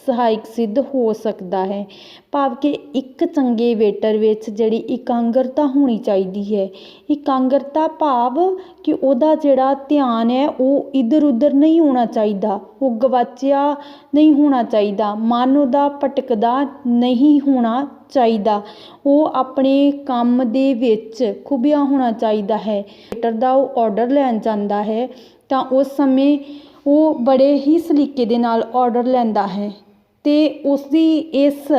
ਸਹਾਇਕ ਸਿੱਧ ਹੋ ਸਕਦਾ ਹੈ। ਭਾਵ ਕਿ ਇੱਕ ਚੰਗੇ ਵੇਟਰ ਵਿੱਚ ਜਿਹੜੀ ਇਕਾਗਰਤਾ ਹੋਣੀ ਚਾਹੀਦੀ ਹੈ। ਇਕਾਗਰਤਾ ਭਾਵ ਕਿ ਉਹਦਾ ਜਿਹੜਾ ਧਿਆਨ ਹੈ ਉਹ ਇੱਧਰ ਉੱਧਰ ਨਹੀਂ ਹੋਣਾ ਚਾਹੀਦਾ, ਉਹ ਗਵਾਚਿਆ ਨਹੀਂ ਹੋਣਾ ਚਾਹੀਦਾ, ਮਨ ਉਹਦਾ ਭਟਕਦਾ ਨਹੀਂ ਹੋਣਾ ਚਾਹੀਦਾ। ਉਹ ਆਪਣੇ ਕੰਮ ਦੇ ਵਿੱਚ ਖੁੱਭਿਆ ਹੋਣਾ ਚਾਹੀਦਾ ਹੈ। ਵੇਟਰ ਦਾ ਉਹ ਆਰਡਰ ਲੈਣ ਜਾਂਦਾ ਹੈ ਤਾਂ ਉਸ ਸਮੇਂ ਉਹ ਬੜੇ ਹੀ ਸਲੀਕੇ ਦੇ ਨਾਲ ਆਰਡਰ ਲੈਂਦਾ ਹੈ ਅਤੇ ਉਸਦੀ ਇਸ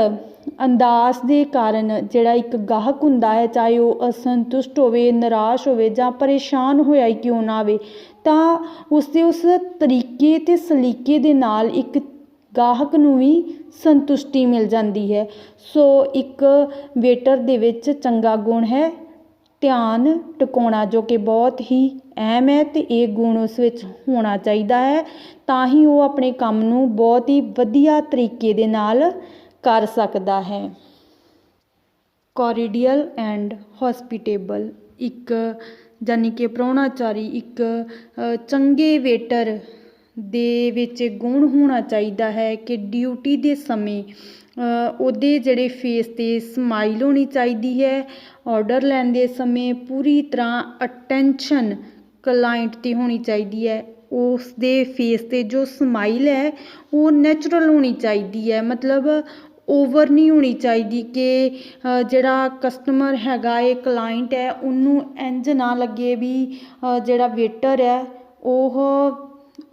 ਅੰਦਾਜ਼ ਦੇ ਕਾਰਨ ਜਿਹੜਾ ਇੱਕ ਗਾਹਕ ਹੁੰਦਾ ਹੈ, ਚਾਹੇ ਉਹ ਅਸੰਤੁਸ਼ਟ ਹੋਵੇ, ਨਿਰਾਸ਼ ਹੋਵੇ ਜਾਂ ਪਰੇਸ਼ਾਨ ਹੋਇਆ ਹੀ ਕਿਉਂ ਨਾ ਹੋਵੇ, ਤਾਂ ਉਸਦੇ ਉਸ ਤਰੀਕੇ ਅਤੇ ਸਲੀਕੇ ਦੇ ਨਾਲ ਇੱਕ ਗਾਹਕ ਨੂੰ ਵੀ ਸੰਤੁਸ਼ਟੀ ਮਿਲ ਜਾਂਦੀ ਹੈ। ਸੋ ਇੱਕ ਵੇਟਰ ਦੇ ਵਿੱਚ ਚੰਗਾ ਗੁਣ ਹੈ ਧਿਆਨ ਟਿਕਾਉਣਾ, ਜੋ ਕਿ ਬਹੁਤ ਹੀ ਅਹਿਮ ਹੈ ਅਤੇ ਇਹ ਗੁਣ ਉਸ ਵਿੱਚ ਹੋਣਾ ਚਾਹੀਦਾ ਹੈ, ਤਾਂ ਹੀ ਉਹ ਆਪਣੇ ਕੰਮ ਨੂੰ ਬਹੁਤ ਹੀ ਵਧੀਆ ਤਰੀਕੇ ਦੇ ਨਾਲ ਕਰ ਸਕਦਾ ਹੈ। ਕੋਰੀਡੀਅਲ ਐਂਡ ਹੌਸਪੀਟੇਬਲ। ਇੱਕ ਯਾਨੀ ਕਿ ਪ੍ਰਾਹੁਣਾਚਾਰੀ, ਇੱਕ ਚੰਗੇ ਵੇਟਰ ਦੇ ਵਿੱਚ ਗੁਣ ਹੋਣਾ ਚਾਹੀਦਾ ਹੈ ਕਿ ਡਿਊਟੀ ਦੇ ਸਮੇਂ ਉਹਦੇ ਜਿਹੜੇ ਫੇਸ 'ਤੇ ਸਮਾਈਲ ਹੋਣੀ ਚਾਹੀਦੀ ਹੈ। ਆਰਡਰ ਲੈਣ ਦੇ ਸਮੇਂ ਪੂਰੀ ਤਰ੍ਹਾਂ ਅਟੈਂਸ਼ਨ ਕਲਾਇੰਟ 'ਤੇ ਹੋਣੀ ਚਾਹੀਦੀ ਹੈ। ਉਸ ਦੇ ਫੇਸ 'ਤੇ ਜੋ ਸਮਾਈਲ ਹੈ ਉਹ ਨੈਚੁਰਲ ਹੋਣੀ ਚਾਹੀਦੀ ਹੈ, ਮਤਲਬ ਓਵਰ ਨਹੀਂ ਹੋਣੀ ਚਾਹੀਦੀ ਕਿ ਜਿਹੜਾ ਕਸਟਮਰ ਹੈਗਾ ਇਹ ਕਲਾਇੰਟ ਹੈ ਉਹਨੂੰ ਇੰਝ ਨਾ ਲੱਗੇ ਵੀ ਜਿਹੜਾ ਵੇਟਰ ਹੈ ਉਹ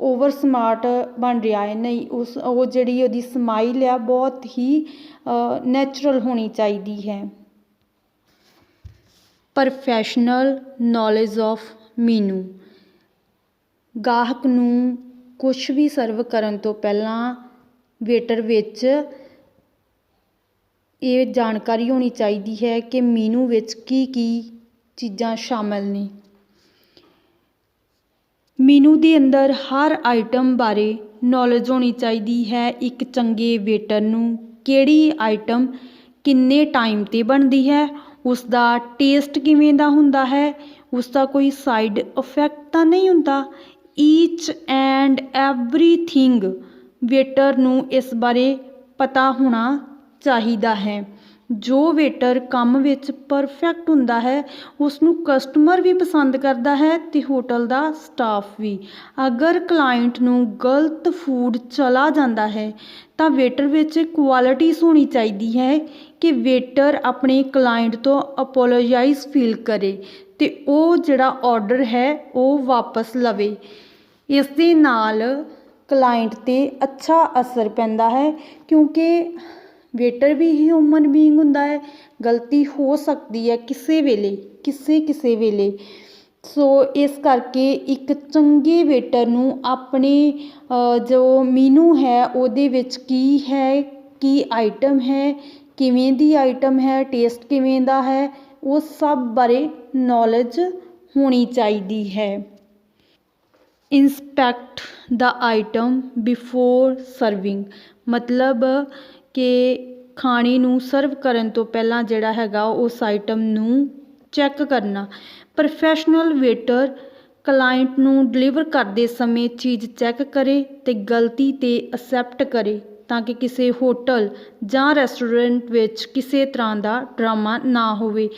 ਓਵਰ ਸਮਾਰਟ ਬਣ ਰਿਹਾ ਹੈ। ਨਹੀਂ, ਉਹ ਜਿਹੜੀ ਉਹਦੀ ਸਮਾਈਲ ਆ ਬਹੁਤ ਹੀ ਨੈਚੁਰਲ ਹੋਣੀ ਚਾਹੀਦੀ ਹੈ। ਪ੍ਰੋਫੈਸ਼ਨਲ ਨੌਲੇਜ ਆਫ ਮੀਨੂ। ਗਾਹਕ ਨੂੰ ਕੁਛ ਵੀ ਸਰਵ ਕਰਨ ਤੋਂ ਪਹਿਲਾਂ ਵੇਟਰ ਵਿੱਚ ਇਹ ਜਾਣਕਾਰੀ ਹੋਣੀ ਚਾਹੀਦੀ ਹੈ ਕਿ ਮੀਨੂ ਵਿੱਚ ਕੀ ਕੀ ਚੀਜ਼ਾਂ ਸ਼ਾਮਲ ਨੇ। ਮੀਨੂ ਦੇ ਅੰਦਰ ਹਰ ਆਈਟਮ ਬਾਰੇ ਨੌਲੇਜ ਹੋਣੀ ਚਾਹੀਦੀ ਹੈ। ਇੱਕ ਚੰਗੇ ਵੇਟਰ ਨੂੰ ਕਿਹੜੀ ਆਈਟਮ ਕਿੰਨੇ ਟਾਈਮ 'ਤੇ ਬਣਦੀ ਹੈ, ਉਸ ਦਾ ਟੇਸਟ ਕਿਵੇਂ ਦਾ ਹੁੰਦਾ ਹੈ, ਉਸ ਦਾ ਕੋਈ ਸਾਈਡ ਇਫੈਕਟ ਤਾਂ ਨਹੀਂ ਹੁੰਦਾ। ਈਚ ਐਂਡ ਐਵਰੀਥਿੰਗ ਵੇਟਰ ਨੂੰ ਇਸ ਬਾਰੇ ਪਤਾ ਹੋਣਾ ਚਾਹੀਦਾ ਹੈ। ਜੋ ਵੇਟਰ ਕੰਮ ਵਿੱਚ ਪਰਫੈਕਟ ਹੁੰਦਾ ਹੈ ਉਸ ਨੂੰ ਕਸਟਮਰ ਵੀ ਪਸੰਦ ਕਰਦਾ ਹੈ ਅਤੇ ਹੋਟਲ ਦਾ ਸਟਾਫ ਵੀ। ਅਗਰ ਕਲਾਇੰਟ ਨੂੰ ਗਲਤ ਫੂਡ ਚਲਾ ਜਾਂਦਾ ਹੈ ਤਾਂ ਵੇਟਰ ਵਿੱਚ ਕੁਆਲਿਟੀਜ਼ ਹੋਣੀ ਚਾਹੀਦੀ ਹੈ ਕਿ ਵੇਟਰ ਆਪਣੇ ਕਲਾਇੰਟ ਤੋਂ ਅਪੋਲੋਜਾਈਜ਼ ਫੀਲ ਕਰੇ ਅਤੇ ਉਹ ਜਿਹੜਾ ਆਰਡਰ ਹੈ ਉਹ ਵਾਪਸ ਲਵੇ। ਇਸ ਦੇ ਨਾਲ ਕਲਾਇੰਟ 'ਤੇ ਅੱਛਾ ਅਸਰ ਪੈਂਦਾ ਹੈ, ਕਿਉਂਕਿ ਵੇਟਰ ਵੀ ਹਿਊਮਨ ਬੀਇੰਗ ਹੁੰਦਾ ਹੈ, ਗਲਤੀ ਹੋ ਸਕਦੀ ਹੈ ਕਿਸੇ ਵੇਲੇ। ਸੋ ਇਸ ਕਰਕੇ ਇੱਕ ਚੰਗੇ ਵੇਟਰ ਨੂੰ ਆਪਣੇ ਜੋ ਮੀਨੂ ਹੈ ਉਹਦੇ ਵਿੱਚ ਕੀ ਹੈ, ਕੀ ਆਈਟਮ ਹੈ, ਕਿਵੇਂ ਦੀ ਆਈਟਮ ਹੈ, ਟੇਸਟ ਕਿਵੇਂ ਦਾ ਹੈ, ਉਹ ਸਭ ਬਾਰੇ ਨੌਲੇਜ ਹੋਣੀ ਚਾਹੀਦੀ ਹੈ। ਇੰਸਪੈਕਟ ਦਾ ਆਈਟਮ ਬਿਫੋਰ ਸਰਵਿੰਗ, ਮਤਲਬ ਕਿ ਖਾਣੇ ਨੂੰ ਸਰਵ ਕਰਨ ਤੋਂ ਪਹਿਲਾਂ ਜਿਹੜਾ ਹੈਗਾ ਉਸ ਆਈਟਮ ਨੂੰ ਚੈੱਕ ਕਰਨਾ। ਪ੍ਰੋਫੈਸ਼ਨਲ ਵੇਟਰ ਕਲਾਇੰਟ ਨੂੰ ਡਿਲੀਵਰ ਕਰਦੇ ਸਮੇਂ ਚੀਜ਼ ਚੈੱਕ ਕਰੇ ਅਤੇ ਗਲਤੀ 'ਤੇ ਅਸੈਪਟ ਕਰੇ ਤਾਂ ਕਿ ਕਿਸੇ ਹੋਟਲ ਜਾਂ ਰੈਸਟੋਰੈਂਟ ਵਿੱਚ ਕਿਸੇ ਤਰ੍ਹਾਂ ਦਾ ਡਰਾਮਾ ਨਾ ਹੋਵੇ।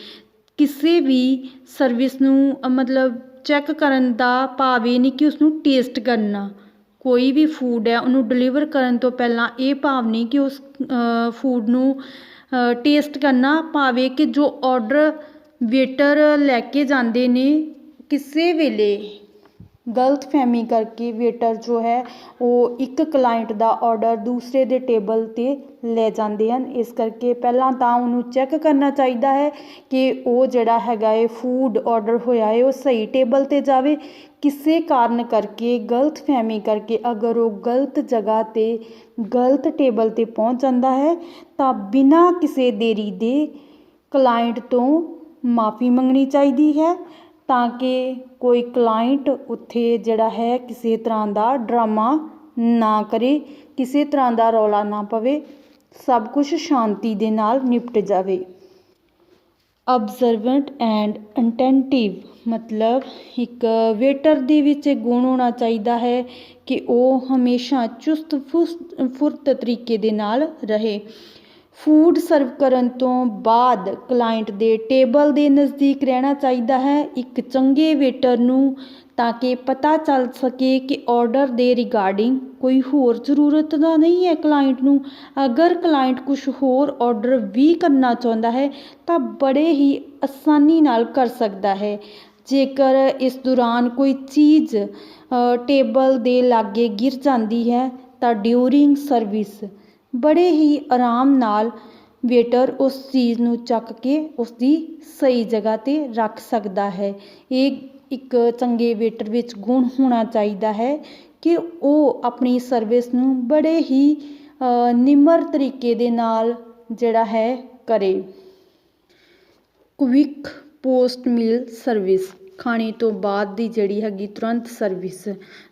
ਕਿਸੇ ਵੀ ਸਰਵਿਸ ਨੂੰ ਮਤਲਬ ਚੈੱਕ ਕਰਨ ਦਾ ਭਾਵ ਇਹ ਨਹੀਂ ਕਿ ਉਸਨੂੰ ਟੇਸਟ ਕਰਨਾ। ਕੋਈ ਵੀ ਫੂਡ ਹੈ ਉਹਨੂੰ ਡਿਲੀਵਰ ਕਰਨ ਤੋਂ ਪਹਿਲਾਂ ਇਹ ਭਾਵ ਨਹੀਂ ਕਿ ਉਸ ਫੂਡ ਨੂੰ ਟੇਸਟ ਕਰਨਾ, ਭਾਵੇਂ ਕਿ ਜੋ ਔਡਰ ਵੇਟਰ ਲੈ ਕੇ ਜਾਂਦੇ ਨੇ ਕਿਸੇ ਵੇਲੇ ਗਲਤਫਹਿਮੀ ਕਰਕੇ ਵੇਟਰ ਜੋ ਹੈ ਉਹ ਇੱਕ ਕਲਾਇੰਟ ਦਾ ਔਡਰ ਦੂਸਰੇ ਦੇ ਟੇਬਲ 'ਤੇ ਲੈ ਜਾਂਦੇ ਹਨ। ਇਸ ਕਰਕੇ ਪਹਿਲਾਂ ਤਾਂ ਉਹਨੂੰ ਚੈੱਕ ਕਰਨਾ ਚਾਹੀਦਾ ਹੈ ਕਿ ਉਹ ਜਿਹੜਾ ਹੈਗਾ ਹੈ ਫੂਡ ਔਡਰ ਹੋਇਆ ਹੈ ਉਹ ਸਹੀ ਟੇਬਲ 'ਤੇ ਜਾਵੇ। ਕਿਸੇ ਕਾਰਨ ਕਰਕੇ ਗਲਤਫਹਿਮੀ ਕਰਕੇ ਅਗਰ ਉਹ ਗਲਤ ਜਗ੍ਹਾ 'ਤੇ ਗਲਤ ਟੇਬਲ 'ਤੇ ਪਹੁੰਚ ਜਾਂਦਾ ਹੈ ਤਾਂ ਬਿਨਾਂ ਕਿਸੇ ਦੇਰੀ ਦੇ ਕਲਾਇੰਟ ਤੋਂ ਮਾफ़ੀ ਮੰਗਣੀ ਚਾਹੀਦੀ ਹੈ, ਤਾਂ ਕਿ ਕੋਈ ਕਲਾਇੰਟ ਉੱਥੇ ਜਿਹੜਾ ਹੈ ਕਿਸੇ ਤਰ੍ਹਾਂ ਦਾ ਡਰਾਮਾ ਨਾ ਕਰੇ, ਕਿਸੇ ਤਰ੍ਹਾਂ ਦਾ ਰੌਲਾ ਨਾ ਪਵੇ, ਸਭ ਕੁਝ ਸ਼ਾਂਤੀ ਦੇ ਨਾਲ ਨਿਪਟ ਜਾਵੇ। ਅਬਜ਼ਰਵੈਂਟ ਐਂਡ ਅਟੈਂਟਿਵ ਮਤਲਬ ਇੱਕ ਵੇਟਰ ਦੇ ਵਿੱਚ ਇਹ ਗੁਣ ਹੋਣਾ ਚਾਹੀਦਾ ਹੈ ਕਿ ਉਹ ਹਮੇਸ਼ਾ ਚੁਸਤ ਫੁਰਤ ਤਰੀਕੇ ਦੇ ਨਾਲ ਰਹੇ। ਫੂਡ ਸਰਵ ਕਰਨ ਤੋਂ ਬਾਅਦ ਕਲਾਇੰਟ ਦੇ ਟੇਬਲ ਦੇ ਨਜ਼ਦੀਕ ਰਹਿਣਾ ਚਾਹੀਦਾ ਹੈ ਇੱਕ ਚੰਗੇ ਵੇਟਰ ਨੂੰ, ਤਾਂ ਕਿ ਪਤਾ ਚੱਲ ਸਕੇ ਕਿ ਔਡਰ ਦੇ ਰਿਗਾਰਡਿੰਗ ਕੋਈ ਹੋਰ ਜ਼ਰੂਰਤ ਦਾ ਨਹੀਂ ਹੈ ਕਲਾਇੰਟ ਨੂੰ। ਅਗਰ ਕਲਾਇੰਟ ਕੁਛ ਹੋਰ ਔਡਰ ਵੀ ਕਰਨਾ ਚਾਹੁੰਦਾ ਹੈ ਤਾਂ ਬੜੇ ਹੀ ਆਸਾਨੀ ਨਾਲ ਕਰ ਸਕਦਾ ਹੈ। ਜੇਕਰ ਇਸ ਦੌਰਾਨ ਕੋਈ ਚੀਜ਼ ਟੇਬਲ ਦੇ ਲਾਗੇ ਗਿਰ ਜਾਂਦੀ ਹੈ ਤਾਂ ਡਿਊਰਿੰਗ ਸਰਵਿਸ ਬੜੇ ਹੀ ਆਰਾਮ ਨਾਲ ਵੇਟਰ ਉਸ ਚੀਜ਼ ਨੂੰ ਚੱਕ ਕੇ ਉਸ ਦੀ ਸਹੀ ਜਗ੍ਹਾ 'ਤੇ ਰੱਖ ਸਕਦਾ ਹੈ। ਇਹ ਇੱਕ ਚੰਗੇ ਵੇਟਰ ਵਿੱਚ ਗੁਣ ਹੋਣਾ ਚਾਹੀਦਾ ਹੈ ਕਿ ਉਹ ਆਪਣੀ ਸਰਵਿਸ ਨੂੰ ਬੜੇ ਹੀ ਨਿਮਰ ਤਰੀਕੇ ਦੇ ਨਾਲ ਜਿਹੜਾ ਹੈ ਕਰੇ। ਕੁਇਕ ਪੋਸਟ ਮੀਲ ਸਰਵਿਸ ਖਾਣੇ ਤੋਂ ਬਾਅਦ ਦੀ ਜਿਹੜੀ ਹੈਗੀ ਤੁਰੰਤ ਸਰਵਿਸ।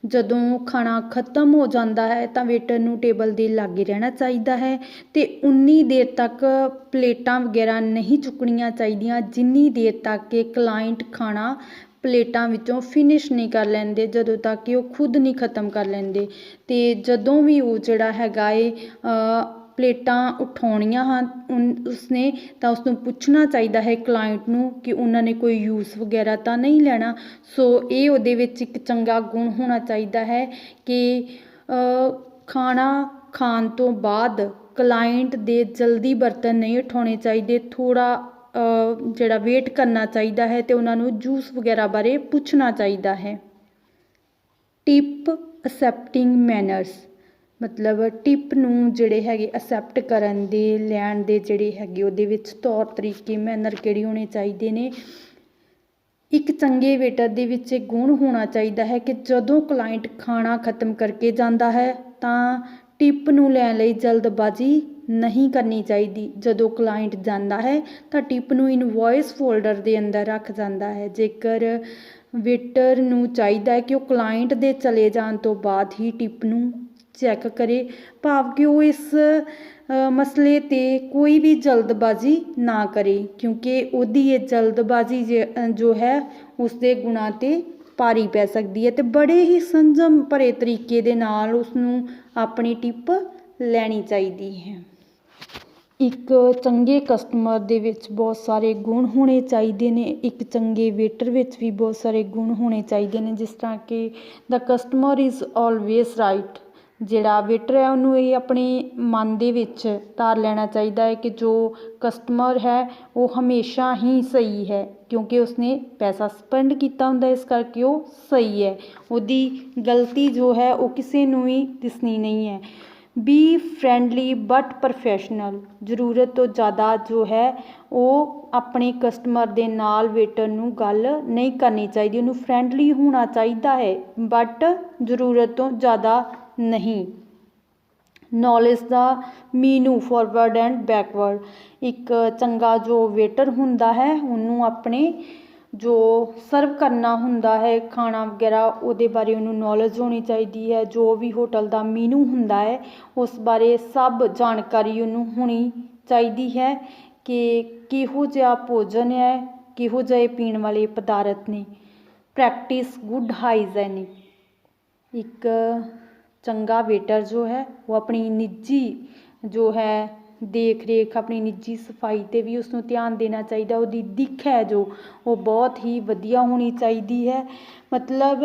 ਜਦੋਂ ਖਾਣਾ ਖਤਮ ਹੋ ਜਾਂਦਾ ਹੈ ਤਾਂ ਵੇਟਰ ਨੂੰ ਟੇਬਲ ਦੇ ਲਾਗੇ ਰਹਿਣਾ ਚਾਹੀਦਾ ਹੈ ਅਤੇ ਉਨੀ ਦੇਰ ਤੱਕ ਪਲੇਟਾਂ ਵਗੈਰਾ ਨਹੀਂ ਚੁੱਕਣੀਆਂ ਚਾਹੀਦੀਆਂ ਜਿੰਨੀ ਦੇਰ ਤੱਕ ਕਿ ਕਲਾਇੰਟ ਖਾਣਾ ਪਲੇਟਾਂ ਵਿੱਚੋਂ ਫਿਨਿਸ਼ ਨਹੀਂ ਕਰ ਲੈਂਦੇ, ਜਦੋਂ ਤੱਕ ਕਿ ਉਹ ਖੁਦ ਨਹੀਂ ਖ਼ਤਮ ਕਰ ਲੈਂਦੇ। ਅਤੇ ਜਦੋਂ ਵੀ ਉਹ ਜਿਹੜਾ ਹੈਗਾ ਏ ਪਲੇਟਾਂ ਉਠਾਉਣੀਆਂ ਹਨ ਉਸਨੇ ਤਾਂ ਉਸਨੂੰ ਪੁੱਛਣਾ ਚਾਹੀਦਾ ਹੈ ਕਲਾਇੰਟ ਨੂੰ ਕਿ ਉਹਨਾਂ ਨੇ ਕੋਈ ਯੂਜ਼ ਵਗੈਰਾ ਤਾਂ ਨਹੀਂ ਲੈਣਾ। ਸੋ ਇਹ ਉਹਦੇ ਵਿੱਚ ਇੱਕ ਚੰਗਾ ਗੁਣ ਹੋਣਾ ਚਾਹੀਦਾ ਹੈ ਕਿ ਖਾਣਾ ਖਾਣ ਤੋਂ ਬਾਅਦ ਕਲਾਇੰਟ ਦੇ ਜਲਦੀ ਬਰਤਨ ਨਹੀਂ ਉਠਾਉਣੇ ਚਾਹੀਦੇ, ਥੋੜ੍ਹਾ ਜਿਹੜਾ ਵੇਟ ਕਰਨਾ ਚਾਹੀਦਾ ਹੈ ਅਤੇ ਉਹਨਾਂ ਨੂੰ ਜੂਸ ਵਗੈਰਾ ਬਾਰੇ ਪੁੱਛਣਾ ਚਾਹੀਦਾ ਹੈ। ਟਿਪ ਅਸੈਪਟਿੰਗ ਮੈਨਰਸ ਮਤਲਬ ਟਿਪ ਨੂੰ ਜਿਹੜੇ ਹੈਗੇ ਅਸੈਪਟ ਕਰਨ ਦੇ ਲੈਣ ਦੇ ਜਿਹੜੇ ਹੈਗੇ ਉਹਦੇ ਵਿੱਚ ਤੌਰ ਤਰੀਕੇ ਮੈਨਰ ਕਿਹੜੇ ਹੋਣੇ ਚਾਹੀਦੇ ਨੇ। ਇੱਕ ਚੰਗੇ ਵੇਟਰ ਦੇ ਵਿੱਚ ਇਹ ਗੁਣ ਹੋਣਾ ਚਾਹੀਦਾ ਹੈ ਕਿ ਜਦੋਂ ਕਲਾਇੰਟ ਖਾਣਾ ਖਤਮ ਕਰਕੇ ਜਾਂਦਾ ਹੈ ਤਾਂ ਟਿਪ ਨੂੰ ਲੈਣ ਲਈ ਜਲਦਬਾਜ਼ੀ ਨਹੀਂ ਕਰਨੀ ਚਾਹੀਦੀ। ਜਦੋਂ ਕਲਾਇੰਟ ਜਾਂਦਾ ਹੈ ਤਾਂ ਟਿਪ ਨੂੰ ਇਨਵੋਇਸ ਫੋਲਡਰ ਦੇ ਅੰਦਰ ਰੱਖ ਜਾਂਦਾ ਹੈ। ਜੇਕਰ ਵੇਟਰ ਨੂੰ ਚਾਹੀਦਾ ਹੈ ਕਿ ਉਹ ਕਲਾਇੰਟ ਦੇ ਚਲੇ ਜਾਣ ਤੋਂ ਬਾਅਦ ਹੀ ਟਿਪ ਨੂੰ ਚੈੱਕ ਕਰੇ, ਭਾਵ ਕਿ ਉਹ ਇਸ ਮਸਲੇ 'ਤੇ ਕੋਈ ਵੀ ਜਲਦਬਾਜ਼ੀ ਨਾ ਕਰੇ, ਕਿਉਂਕਿ ਉਹਦੀ ਇਹ ਜਲਦਬਾਜ਼ੀ ਜੋ ਹੈ ਉਸਦੇ ਗੁਣਾਂ 'ਤੇ ਭਾਰੀ ਪੈ ਸਕਦੀ ਹੈ ਅਤੇ ਬੜੇ ਹੀ ਸੰਜਮ ਭਰੇ ਤਰੀਕੇ ਦੇ ਨਾਲ ਉਸਨੂੰ ਆਪਣੀ ਟਿਪ ਲੈਣੀ ਚਾਹੀਦੀ ਹੈ। ਇੱਕ ਚੰਗੇ ਕਸਟਮਰ ਦੇ ਵਿੱਚ ਬਹੁਤ ਸਾਰੇ ਗੁਣ ਹੋਣੇ ਚਾਹੀਦੇ ਨੇ, ਇੱਕ ਚੰਗੇ ਵੇਟਰ ਵਿੱਚ ਵੀ ਬਹੁਤ ਸਾਰੇ ਗੁਣ ਹੋਣੇ ਚਾਹੀਦੇ ਨੇ, ਜਿਸ ਤਰ੍ਹਾਂ ਕਿ ਦਾ ਕਸਟਮਰ ਇਜ਼ ਆਲਵੇਜ਼ ਰਾਈਟ। ਜਿਹੜਾ ਵੇਟਰ ਹੈ ਉਹਨੂੰ ਇਹ ਆਪਣੇ ਮਨ ਦੇ ਵਿੱਚ ਧਾਰ ਲੈਣਾ ਚਾਹੀਦਾ ਹੈ ਕਿ ਜੋ ਕਸਟਮਰ ਹੈ ਉਹ ਹਮੇਸ਼ਾ ਹੀ ਸਹੀ ਹੈ, ਕਿਉਂਕਿ ਉਸਨੇ ਪੈਸਾ ਸਪੈਂਡ ਕੀਤਾ ਹੁੰਦਾ, ਇਸ ਕਰਕੇ ਉਹ ਸਹੀ ਹੈ, ਉਹਦੀ ਗਲਤੀ ਜੋ ਹੈ ਉਹ ਕਿਸੇ ਨੂੰ ਵੀ ਦਿਸਣੀ ਨਹੀਂ ਹੈ। ਬੀ ਫਰੈਂਡਲੀ ਬਟ ਪ੍ਰੋਫੈਸ਼ਨਲ ਜ਼ਰੂਰਤ ਤੋਂ ਜ਼ਿਆਦਾ ਜੋ ਹੈ ਉਹ ਆਪਣੇ ਕਸਟਮਰ ਦੇ ਨਾਲ ਵੇਟਰ ਨੂੰ ਗੱਲ ਨਹੀਂ ਕਰਨੀ ਚਾਹੀਦੀ, ਉਹਨੂੰ ਫਰੈਂਡਲੀ ਹੋਣਾ ਚਾਹੀਦਾ ਹੈ ਬਟ ਜ਼ਰੂਰਤ ਤੋਂ ਜ਼ਿਆਦਾ ਨਹੀਂ। ਨੌਲੇਜ ਦਾ ਮੀਨੂ ਫਾਰਵਰਡ ਐਂਡ ਬੈਕਵਰਡ ਇੱਕ ਚੰਗਾ ਜੋ ਵੇਟਰ ਹੁੰਦਾ ਹੈ ਉਹਨੂੰ ਆਪਣੇ ਜੋ ਸਰਵ ਕਰਨਾ ਹੁੰਦਾ ਹੈ ਖਾਣਾ ਵਗੈਰਾ ਉਹਦੇ ਬਾਰੇ ਉਹਨੂੰ ਨੌਲੇਜ ਹੋਣੀ ਚਾਹੀਦੀ ਹੈ। ਜੋ ਵੀ ਹੋਟਲ ਦਾ ਮੀਨੂ ਹੁੰਦਾ ਹੈ ਉਸ ਬਾਰੇ ਸਭ ਜਾਣਕਾਰੀ ਉਹਨੂੰ ਹੋਣੀ ਚਾਹੀਦੀ ਹੈ ਕਿ ਕਿਹੋ ਜਿਹਾ ਭੋਜਨ ਹੈ, ਕਿਹੋ ਜਿਹੇ ਪੀਣ ਵਾਲੇ ਪਦਾਰਥ ਨੇ। ਪ੍ਰੈਕਟਿਸ ਗੁੱਡ ਹਾਈਜੈਨਿਕ ਇੱਕ ਚੰਗਾ ਵੇਟਰ ਜੋ ਹੈ ਉਹ ਆਪਣੀ ਨਿੱਜੀ ਜੋ ਹੈ ਦੇਖ ਰੇਖ, ਆਪਣੀ ਨਿੱਜੀ ਸਫਾਈ 'ਤੇ ਵੀ ਉਸਨੂੰ ਧਿਆਨ ਦੇਣਾ ਚਾਹੀਦਾ। ਉਹਦੀ ਦਿੱਖ ਹੈ ਜੋ ਉਹ ਬਹੁਤ ਹੀ ਵਧੀਆ ਹੋਣੀ ਚਾਹੀਦੀ ਹੈ, ਮਤਲਬ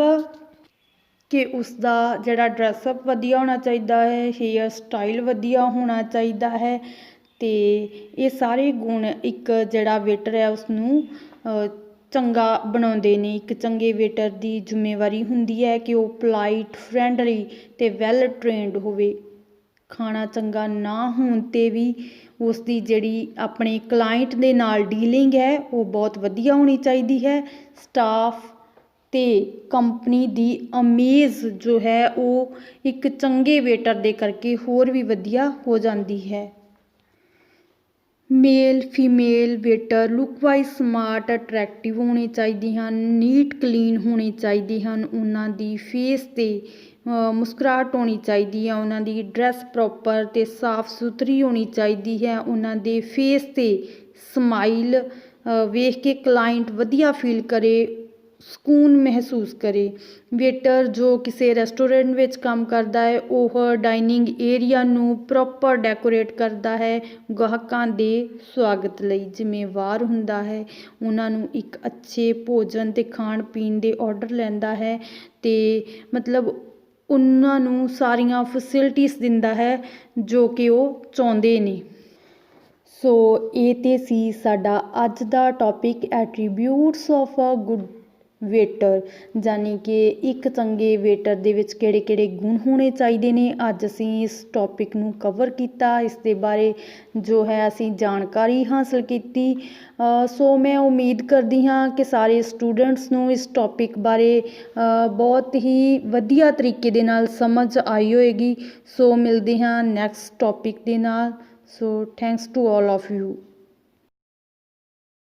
ਕਿ ਉਸਦਾ ਜਿਹੜਾ ਡਰੈਸਅਪ ਵਧੀਆ ਹੋਣਾ ਚਾਹੀਦਾ ਹੈ, ਹੇਅਰ ਸਟਾਈਲ ਵਧੀਆ ਹੋਣਾ ਚਾਹੀਦਾ ਹੈ। ਅਤੇ ਇਹ ਸਾਰੇ ਗੁਣ ਇੱਕ ਜਿਹੜਾ ਵੇਟਰ ਹੈ ਉਸਨੂੰ ਚੰਗਾ ਬਣਾਉਂਦੇ ਨੇ। ਇੱਕ ਚੰਗੇ ਵੇਟਰ ਦੀ ਜ਼ਿੰਮੇਵਾਰੀ ਹੁੰਦੀ ਹੈ ਕਿ ਉਹ ਪੋਲਾਈਟ, ਫਰੈਂਡਲੀ ਅਤੇ ਵੈਲ ਟ੍ਰੇਨਡ ਹੋਵੇ। ਖਾਣਾ ਚੰਗਾ ਨਾ ਹੋਣ 'ਤੇ ਵੀ ਉਸ ਦੀ ਜਿਹੜੀ ਆਪਣੇ ਕਲਾਇੰਟ ਦੇ ਨਾਲ ਡੀਲਿੰਗ ਹੈ ਉਹ ਬਹੁਤ ਵਧੀਆ ਹੋਣੀ ਚਾਹੀਦੀ ਹੈ। ਸਟਾਫ ਅਤੇ ਕੰਪਨੀ ਦੀ ਇਮੇਜ ਜੋ ਹੈ ਉਹ ਇੱਕ ਚੰਗੇ ਵੇਟਰ ਦੇ ਕਰਕੇ ਹੋਰ ਵੀ ਵਧੀਆ ਹੋ ਜਾਂਦੀ ਹੈ। Male female waiter look wise smart, attractive ਹੋਣੇ ਚਾਹੀਦੇ ਹਨ, ਨੀਟ ਕਲੀਨ ਹੋਣੇ ਚਾਹੀਦੇ ਹਨ। ਉਹਨਾਂ ਦੀ ਫੇਸ 'ਤੇ ਮੁਸਕਰਾਹਟ ਹੋਣੀ ਚਾਹੀਦੀ ਹੈ, ਉਹਨਾਂ ਦੀ ਡਰੈਸ ਪ੍ਰੋਪਰ ਅਤੇ ਸਾਫ ਸੁਥਰੀ ਹੋਣੀ ਚਾਹੀਦੀ ਹੈ। ਉਹਨਾਂ ਦੇ ਫੇਸ 'ਤੇ ਸਮਾਈਲ ਵੇਖ ਕੇ ਕਲਾਇੰਟ ਵਧੀਆ ਫੀਲ ਕਰੇ, ਸਕੂਨ ਮਹਿਸੂਸ ਕਰੇ। ਵੇਟਰ ਜੋ ਕਿਸੇ ਰੈਸਟੋਰੈਂਟ ਵਿੱਚ ਕੰਮ ਕਰਦਾ ਹੈ ਉਹ ਡਾਈਨਿੰਗ ਏਰੀਆ ਨੂੰ ਪ੍ਰੋਪਰ ਡੈਕੋਰੇਟ ਕਰਦਾ ਹੈ, ਗਾਹਕਾਂ ਦੇ ਸਵਾਗਤ ਲਈ ਜ਼ਿੰਮੇਵਾਰ ਹੁੰਦਾ ਹੈ, ਉਹਨਾਂ ਨੂੰ ਇੱਕ ਅੱਛੇ ਭੋਜਨ ਅਤੇ ਖਾਣ ਪੀਣ ਦੇ ਆਰਡਰ ਲੈਂਦਾ ਹੈ ਅਤੇ ਮਤਲਬ ਉਹਨਾਂ ਨੂੰ ਸਾਰੀਆਂ ਫੈਸਿਲਿਟੀਜ਼ ਦਿੰਦਾ ਹੈ ਜੋ ਕਿ ਉਹ ਚਾਹੁੰਦੇ ਨੇ। ਸੋ ਇਹ ਤੇ ਸੀ ਸਾਡਾ ਅੱਜ ਦਾ topic, attributes of a good waiter, ਯਾਨੀ ਕਿ ਇੱਕ ਚੰਗੇ ਵੇਟਰ ਦੇ ਵਿੱਚ ਕਿਹੜੇ ਕਿਹੜੇ ਗੁਣ ਹੋਣੇ ਚਾਹੀਦੇ ਨੇ। ਅੱਜ ਅਸੀਂ ਇਸ ਟੌਪਿਕ ਨੂੰ ਕਵਰ ਕੀਤਾ, ਇਸ ਦੇ ਬਾਰੇ ਜੋ ਹੈ ਅਸੀਂ ਜਾਣਕਾਰੀ ਹਾਸਲ ਕੀਤੀ। ਸੋ ਮੈਂ ਉਮੀਦ ਕਰਦੀ ਹਾਂ ਕਿ ਸਾਰੇ ਸਟੂਡੈਂਟਸ ਨੂੰ ਇਸ ਟੌਪਿਕ ਬਾਰੇ ਬਹੁਤ ਹੀ ਵਧੀਆ ਤਰੀਕੇ ਦੇ ਨਾਲ ਸਮਝ ਆਈ ਹੋਏਗੀ। ਸੋ ਮਿਲਦੇ ਹਾਂ ਨੈਕਸਟ ਟੌਪਿਕ ਦੇ ਨਾਲ। So thanks to all of you.